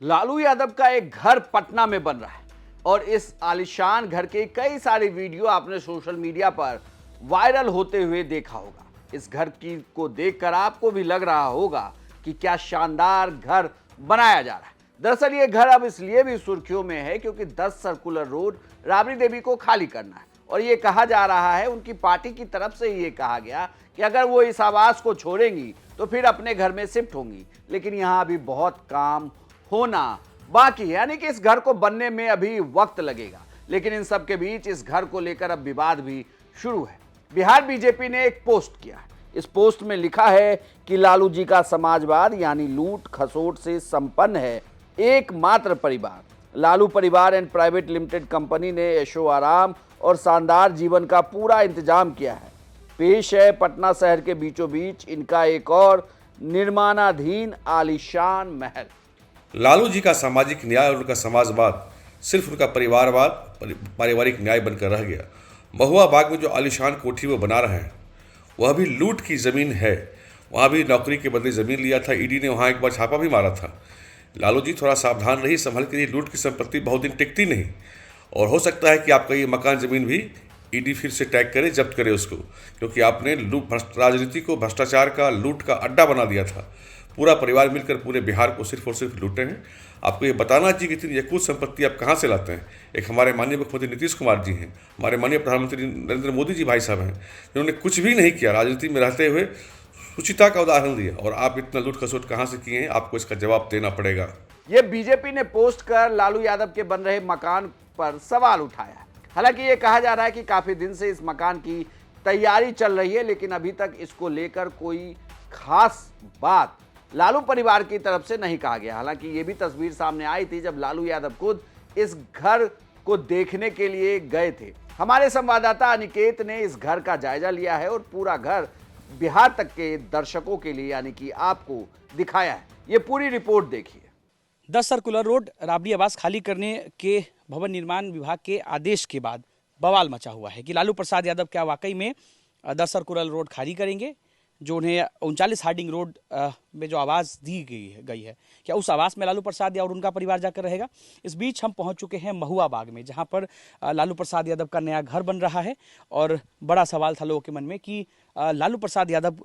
लालू यादव का एक घर पटना में बन रहा है और इस आलीशान घर के कई सारे वीडियो आपने सोशल मीडिया पर वायरल होते हुए देखा होगा। इस घर की को देखकर आपको भी लग रहा होगा कि क्या शानदार घर बनाया जा रहा है। दरअसल ये घर अब इसलिए भी सुर्खियों में है क्योंकि 10 सर्कुलर रोड राबड़ी देवी को खाली करना है और ये कहा जा रहा है, उनकी पार्टी की तरफ से ये कहा गया कि अगर वो इस आवास को छोड़ेंगी तो फिर अपने घर में शिफ्ट होंगी। लेकिन यहाँ अभी बहुत काम होना बाकी है, यानी कि इस घर को बनने में अभी वक्त लगेगा। लेकिन इन सब के बीच इस घर को लेकर अब विवाद भी शुरू है। बिहार बीजेपी ने एक पोस्ट किया है। इस पोस्ट में लिखा है कि लालू जी का समाजवाद यानी लूट खसोट से संपन्न है एकमात्र परिवार। लालू परिवार एंड प्राइवेट लिमिटेड कंपनी ने ऐशो आराम और शानदार जीवन का पूरा इंतजाम किया है। पेश है पटना शहर के बीचों बीच इनका एक और निर्माणाधीन आलीशान महल। लालू जी का सामाजिक न्याय और उनका समाजवाद सिर्फ उनका परिवारवाद पारिवारिक न्याय बनकर रह गया। महुआ बाग में जो आलीशान कोठी वो बना रहे हैं वह भी लूट की ज़मीन है। वहाँ भी नौकरी के बदले ज़मीन लिया था। ईडी ने वहाँ एक बार छापा भी मारा था। लालू जी थोड़ा सावधान रही, संभल के लिए। लूट की संपत्ति बहुत दिन टिकती नहीं और हो सकता है कि आपका ये मकान ज़मीन भी ईडी फिर से टैग करे, जब्त करे उसको, क्योंकि आपने राजनीति को भ्रष्टाचार का, लूट का अड्डा बना दिया था। पूरा परिवार मिलकर पूरे बिहार को सिर्फ और सिर्फ लूटे हैं। आपको ये बताना चाहिए कि इतनी यकूत संपत्ति आप कहाँ से लाते हैं। एक हमारे माननीय मुख्यमंत्री नीतीश कुमार जी हैं, हमारे माननीय प्रधानमंत्री नरेंद्र मोदी जी भाई साहब हैं, जिन्होंने कुछ भी नहीं किया, राजनीति में रहते हुए सुचिता का उदाहरण दिया। और आप इतना लूट खसोट कहाँ से किए हैं, आपको इसका जवाब देना पड़ेगा। ये बीजेपी ने पोस्ट कर लालू यादव के बन रहे मकान पर सवाल उठाया है। हालांकि ये कहा जा रहा है कि काफी दिन से इस मकान की तैयारी चल रही है, लेकिन अभी तक इसको लेकर कोई खास बात लालू परिवार की तरफ से नहीं कहा गया। हालांकि ये भी तस्वीर सामने आई थी जब लालू यादव खुद इस घर को देखने के लिए गए थे। हमारे संवाददाता अनिकेत ने इस घर का जायजा लिया है और पूरा घर बिहार तक के दर्शकों के लिए यानी कि आपको दिखाया है। ये पूरी रिपोर्ट देखिए। 10 सर्कुलर रोड राबड़ी आवास खाली करने के भवन निर्माण विभाग के आदेश के बाद बवाल मचा हुआ है कि लालू प्रसाद यादव क्या वाकई में 10 सर्कुलर रोड खाली करेंगे, जो उन्हें 39 हार्डिंग रोड में जो आवास दी गई है, क्या उस आवास में लालू प्रसाद या और उनका परिवार जाकर रहेगा। इस बीच हम पहुंच चुके हैं महुआ बाग में, जहां पर लालू प्रसाद यादव का नया घर बन रहा है। और बड़ा सवाल था लोगों के मन में कि लालू प्रसाद यादव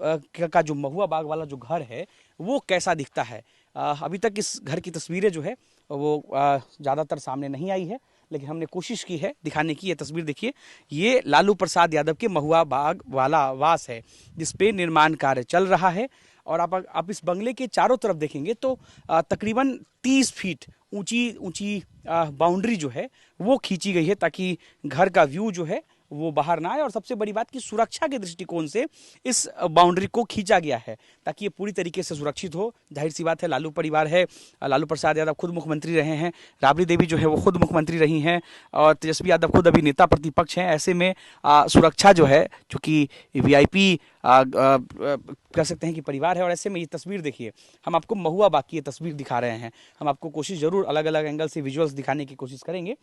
का जो महुआ बाग वाला जो घर है वो कैसा दिखता है। अभी तक इस घर की तस्वीरें जो है वो ज़्यादातर सामने नहीं आई है, लेकिन हमने कोशिश की है दिखाने की। ये तस्वीर देखिए, ये लालू प्रसाद यादव के महुआ बाग वाला आवास है जिसपे निर्माण कार्य चल रहा है। और आप इस बंगले के चारों तरफ देखेंगे तो तकरीबन 30 फीट ऊंची बाउंड्री जो है वो खींची गई है ताकि घर का व्यू जो है वो बाहर ना आए। और सबसे बड़ी बात कि सुरक्षा के दृष्टिकोण से इस बाउंड्री को खींचा गया है ताकि ये पूरी तरीके से सुरक्षित हो। जाहिर सी बात है, लालू परिवार है, लालू प्रसाद यादव खुद मुख्यमंत्री रहे हैं, राबड़ी देवी जो है वो खुद मुख्यमंत्री रही हैं और तेजस्वी यादव खुद अभी नेता प्रतिपक्ष हैं। ऐसे में सुरक्षा जो है, चूँकि वीआईपी कह सकते हैं कि परिवार है। और ऐसे में ये तस्वीर देखिए, हम आपको महुआ बाग की ये तस्वीर दिखा रहे हैं। हम आपको कोशिश जरूर अलग अलग एंगल से विजुअल्स दिखाने की कोशिश करेंगे,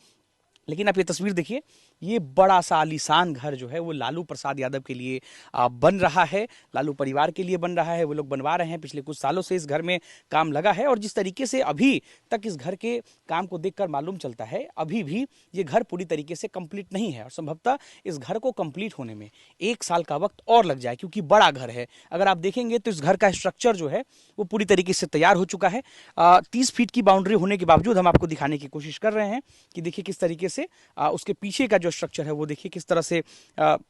लेकिन आप ये तस्वीर देखिए, ये बड़ा सा आलीशान घर जो है वो लालू प्रसाद यादव के लिए बन रहा है, लालू परिवार के लिए बन रहा है। वो लोग बनवा रहे हैं, पिछले कुछ सालों से इस घर में काम लगा है। और जिस तरीके से अभी तक इस घर के काम को देखकर मालूम चलता है, अभी भी ये घर पूरी तरीके से कंप्लीट नहीं है और संभवतः इस घर को कंप्लीट होने में 1 साल का वक्त और लग जाए, क्योंकि बड़ा घर है। अगर आप देखेंगे तो इस घर का स्ट्रक्चर जो है वो पूरी तरीके से तैयार हो चुका है। 30 फीट की बाउंड्री होने के बावजूद हम आपको दिखाने की कोशिश कर रहे हैं कि देखिए किस तरीके से उसके पीछे का जो स्ट्रक्चर है वो देखिए किस तरह से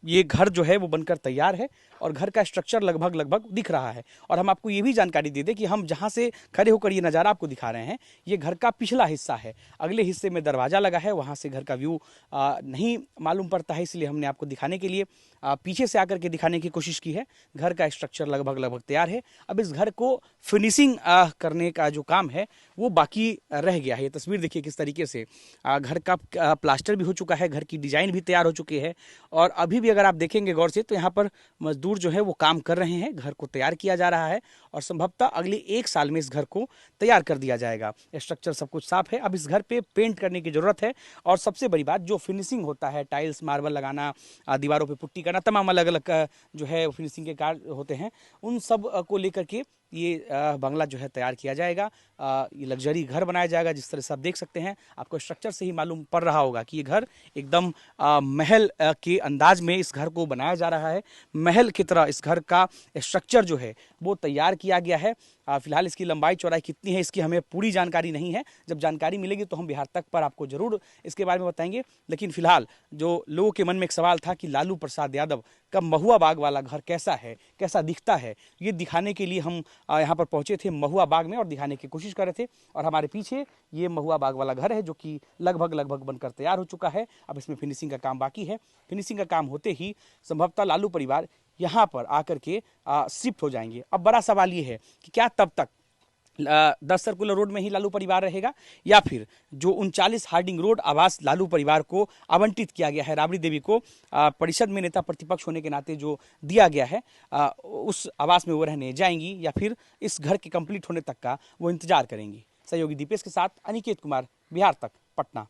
ये घर जो है वो बनकर तैयार है और घर का स्ट्रक्चर लगभग दिख रहा है। और हम आपको ये भी जानकारी दे दें कि हम जहां से खड़े होकर ये नज़ारा आपको दिखा रहे हैं, ये घर का पिछला हिस्सा है। अगले हिस्से में दरवाजा लगा है, वहां से घर का व्यू नहीं मालूम पड़ता है, इसलिए हमने आपको दिखाने के लिए पीछे से आकर के दिखाने की कोशिश की है। घर का स्ट्रक्चर लगभग तैयार है। अब इस घर को फिनिशिंग करने का जो काम है वो बाकी रह गया है। ये तस्वीर देखिए किस तरीके से घर का प्लास्टर भी हो चुका है, घर की डिजाइन भी तैयार हो चुकी है। और अभी भी अगर आप देखेंगे गौर से तो यहाँ पर मजदूर जो है वो काम कर रहे हैं, घर को तैयार किया जा रहा है। और संभवतः अगले 1 साल में इस घर को तैयार कर दिया जाएगा। स्ट्रक्चर सब कुछ साफ है, अब इस घर पे पेंट करने की जरूरत है। और सबसे बड़ी बात, जो फिनिशिंग होता है, टाइल्स मार्बल लगाना, दीवारों पे पुट्टी करना, तमाम अलग अलग जो है फिनिशिंग के कार्य होते हैं, उन सब को लेकर के ये बंगला जो है तैयार किया जाएगा। ये लग्जरी घर बनाया जाएगा। जिस तरह से आप देख सकते हैं, आपको स्ट्रक्चर से ही मालूम पड़ रहा होगा कि ये घर एकदम महल के अंदाज में इस घर को बनाया जा रहा है। महल की तरह इस घर का स्ट्रक्चर जो है वो तैयार किया गया है। फिलहाल इसकी लंबाई चौड़ाई कितनी है इसकी हमें पूरी जानकारी नहीं है। जब जानकारी मिलेगी तो हम बिहार तक पर आपको जरूर इसके बारे में बताएंगे। लेकिन फिलहाल जो लोगों के मन में एक सवाल था कि लालू प्रसाद यादव का महुआ बाग वाला घर कैसा है, कैसा दिखता है, ये दिखाने के लिए हम यहाँ पर पहुंचे थे महुआ बाग में और दिखाने की कोशिश कर रहे थे। और हमारे पीछे ये महुआ बाग वाला घर है जो कि लगभग बनकर तैयार हो चुका है। अब इसमें फिनिशिंग का काम बाकी है। फिनिशिंग का काम होते ही संभवतः लालू परिवार यहाँ पर आकर के शिफ्ट हो जाएंगे। अब बड़ा सवाल ये है कि क्या तब तक 10 सर्कुलर रोड में ही लालू परिवार रहेगा, या फिर जो 39 हार्डिंग रोड आवास लालू परिवार को आवंटित किया गया है, राबड़ी देवी को परिषद में नेता प्रतिपक्ष होने के नाते जो दिया गया है, उस आवास में वो रहने जाएंगी, या फिर इस घर के कंप्लीट होने तक का वो इंतजार करेंगी। सहयोगी दीपेश के साथ अनिकेत कुमार, बिहार तक, पटना।